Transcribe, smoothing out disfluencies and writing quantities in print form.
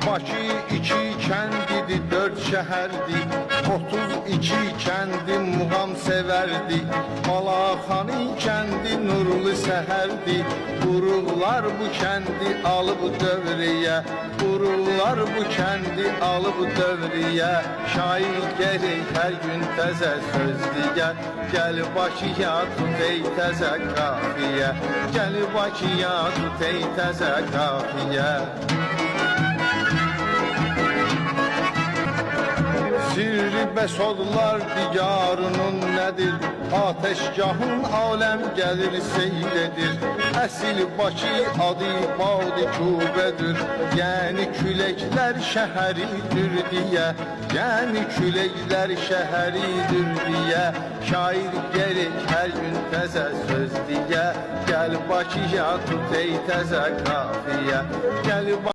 Bakı 2 kəndidir, 4 şəhərdir, 32 kəndi muğam sevərdi. Balaxanı kəndi nurlu səhərdir, qururlar bu kəndi alıb dövrəyə. Qururlar bu kəndi alıb dövrəyə. Şair gərək hər gün təzə söz digər, gəl Bakıya tut ey təzə qafiyə, gəl Bakıya tut ey təzə qafiyə. Sirri bəsodlar diyarının nədir? Ateşgahın aləm gəlir seyr edir. Əsil Bakı adı Badi Kubədir. Yəni küləklər şəhəridir deyə, yəni küləklər şəhəridir deyə. Şair gərək hər gün təzə söz deyə, gəl Bakıya tut ey təzə qafiyə, gəl